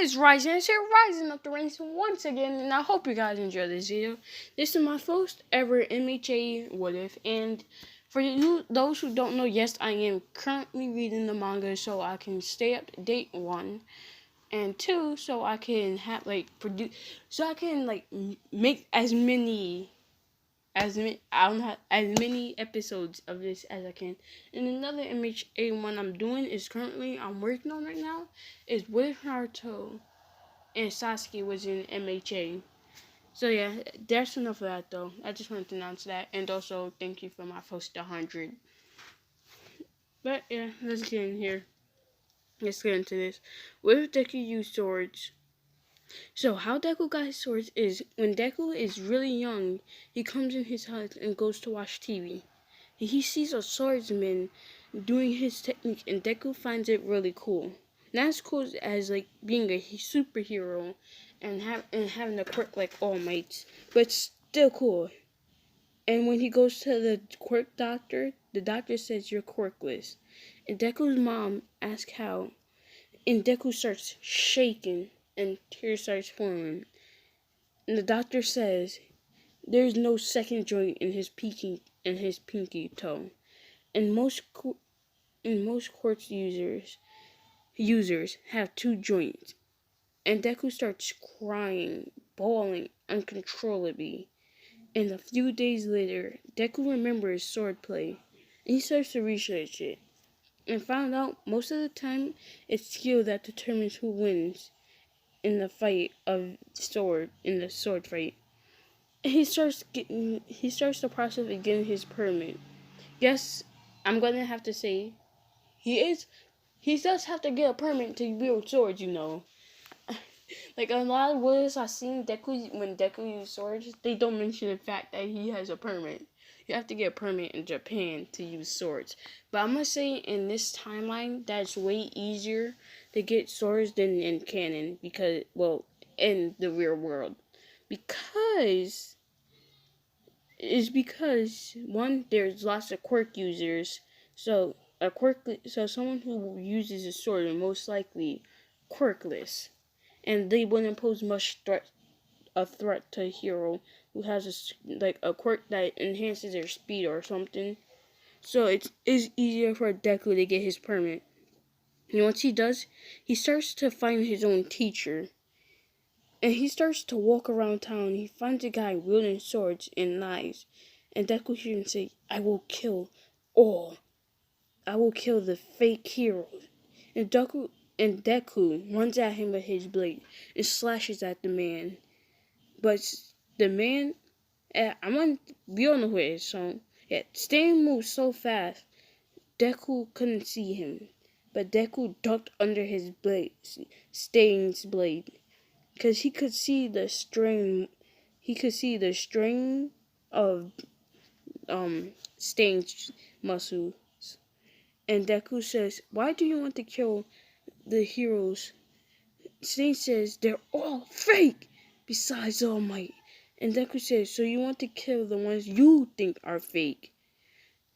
is Ryzen. It's here, Rising Up the Ranks once again, and I hope you guys enjoy this video. This is my first ever MHA What If, and for those who don't know, yes, I am currently reading the manga so I can stay up to date, 1, and 2, so I can have, so I can, make as many episodes of this as I can. And another MHA one I'm working on right now is what if Naruto and Sasuke was in MHA. So yeah, that's enough of that though. I just wanted to announce that, and also thank you for my first 100. But yeah, let's get in here. Let's get into this. What if Deku used swords? So how Deku got his swords is when Deku is really young, he comes in his house and goes to watch TV. He sees a swordsman doing his technique, and Deku finds it really cool. Not as cool as being a superhero and having a quirk like All Might, but still cool. And when he goes to the quirk doctor, the doctor says you're quirkless. And Deku's mom asks how, and Deku starts shaking and tears starts forming. And the doctor says there's no second joint in his pinky toe. And most quartz users have 2 joints. And Deku starts crying, bawling uncontrollably. And a few days later, Deku remembers swordplay, and he starts to research it, and found out most of the time it's skill that determines who wins in the sword fight. And he starts the process of getting his permit. Yes, I'm gonna have to say he does have to get a permit to wield swords, you know. Like a lot of words I've seen when Deku uses swords, they don't mention the fact that he has a permit. You have to get a permit in Japan to use swords. But I'm gonna say in this timeline that it's way easier to get swords than in canon, in the real world. Because 1, there's lots of quirk users. So someone who uses a sword is most likely quirkless, and they wouldn't pose much threat to a hero who has a quirk that enhances their speed or something. So it is easier for Deku to get his permit. And once he does, he starts to find his own teacher. And he starts to walk around town. He finds a guy wielding swords and knives. And Deku hears him say, I will kill the fake heroes. And Deku runs at him with his blade and slashes at the man. But the man, we all know who it is, so yeah, Stain moves so fast, Deku couldn't see him. But Deku ducked under his blade, Stain's blade, because he could see the string of Stain's muscles. And Deku says, why do you want to kill the heroes? Stain says, they're all fake, besides All Might. And Deku says, so you want to kill the ones you think are fake?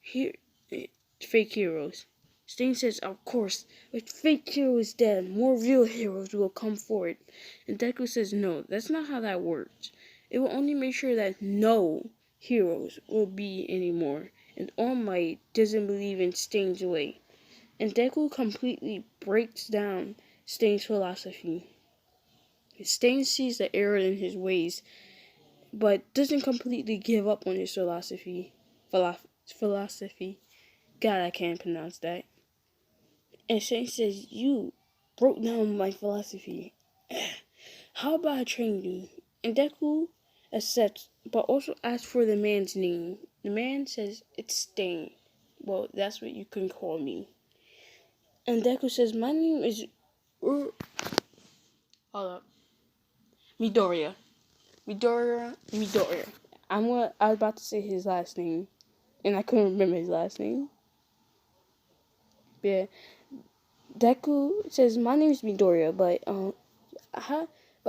Fake heroes. Stain says, of course, if fake hero is dead, more real heroes will come forward. And Deku says, no, that's not how that works. It will only make sure that no heroes will be anymore. And All Might doesn't believe in Stain's way. And Deku completely breaks down Stain's philosophy. Stain sees the error in his ways, but doesn't completely give up on his philosophy. God, I can't pronounce that. And Stain says, you broke down my philosophy. How about I train you? And Deku accepts, but also asks for the man's name. The man says, it's Stain. Well, that's what you can call me. And Deku says, my name is hold up. Midoriya. I was about to say his last name, and I couldn't remember his last name. But yeah, Deku says, my name is Midoriya, but I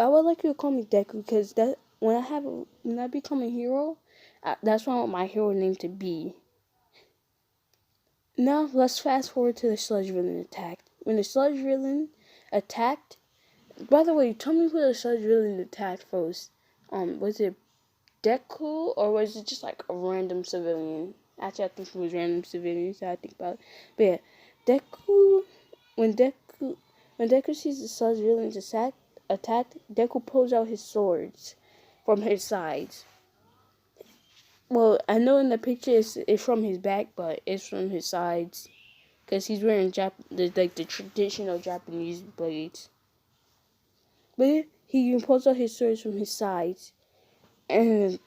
would like you to call me Deku, because that when I become a hero, that's what I want my hero name to be. Now let's fast forward to the sludge villain attack. When the sludge villain attacked, By the way, tell me who the Sludge villain attacked first. Was it Deku or was it just like a random civilian? Actually, I think it was random civilians. I think about it. But yeah, Deku. When Deku when Deku sees the Sludge villains attack, Deku pulls out his swords from his sides. Well, I know in the picture it's from his back, but it's from his sides because he's wearing the traditional Japanese blades. But he pulls out his swords from his sides, and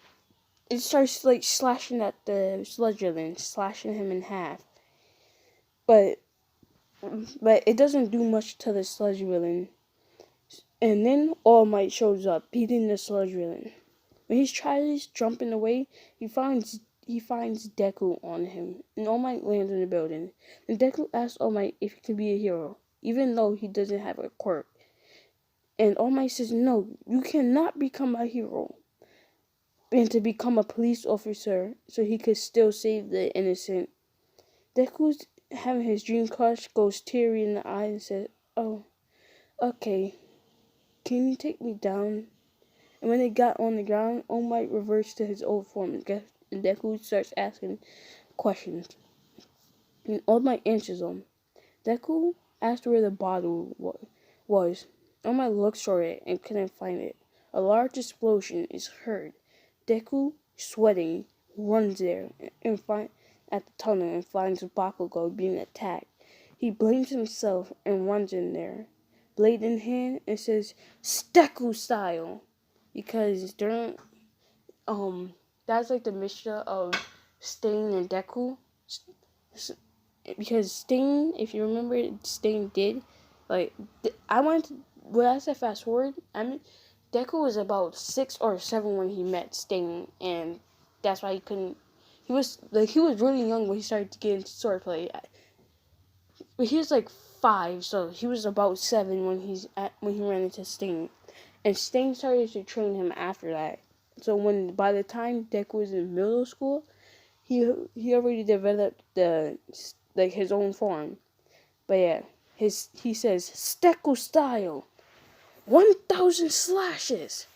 it starts like slashing at the Sludge villain, slashing him in half. But it doesn't do much to the Sludge villain. And then All Might shows up, beating the Sludge villain. When he tries jumping away, he finds Deku on him, and All Might lands in the building. And Deku asks All Might if he can be a hero, even though he doesn't have a quirk. And All Might says, "No, you cannot become a hero." And to become a police officer, so he could still save the innocent. Deku's having his dream crush, goes teary in the eye, and says, "Oh, okay, can you take me down?" And when they got on the ground, All Might reverts to his old form, and Deku starts asking questions. And All Might answers them. Deku asked where the bottle was. All Might looks for it and couldn't find it. A large explosion is heard. Deku, sweating, runs there and at the tunnel and finds Bakugo being attacked. He blames himself and runs in there, blade in hand, and says, "Deku style," because during that's like the mixture of Stain and Deku. Because Stain, if you remember, Stain did like when I said fast forward, I mean Deku was about 6 or 7 when he met Stain, and that's why he couldn't. He was really young when he started to get into swordplay. But he was like 5, so he was about 7 when he ran into Stain, and Stain started to train him after that. So by the time Deku was in middle school, he already developed his own form. But yeah, he says Deku style, 1,000 slashes,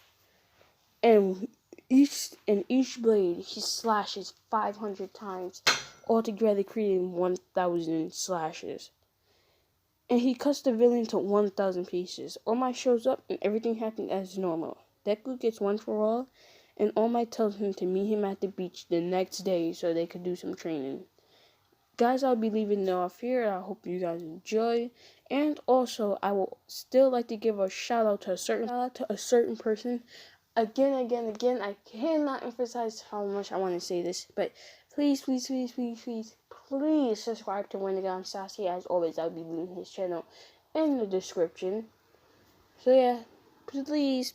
and each blade he slashes 500 times, altogether creating 1,000 slashes. And he cuts the villain to 1,000 pieces. All Might shows up and everything happens as normal. Deku gets one for all, and All Might tells him to meet him at the beach the next day so they could do some training. Guys, I'll be leaving now off here. I hope you guys enjoy. And also, I will still like to give a shout out to a certain person. Again, I cannot emphasize how much I want to say this, but please subscribe to Wendigo Sassy. As always, I'll be leaving his channel in the description. So yeah, please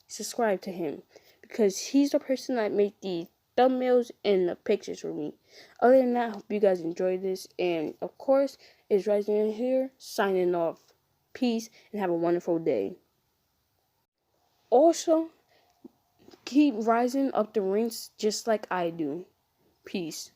subscribe to him, because he's the person that made the thumbnails and the pictures for me. Other than that, I hope you guys enjoyed this, and of course, it's Rising in here, signing off. Peace, and have a wonderful day. Also, keep rising up the ranks just like I do. Peace.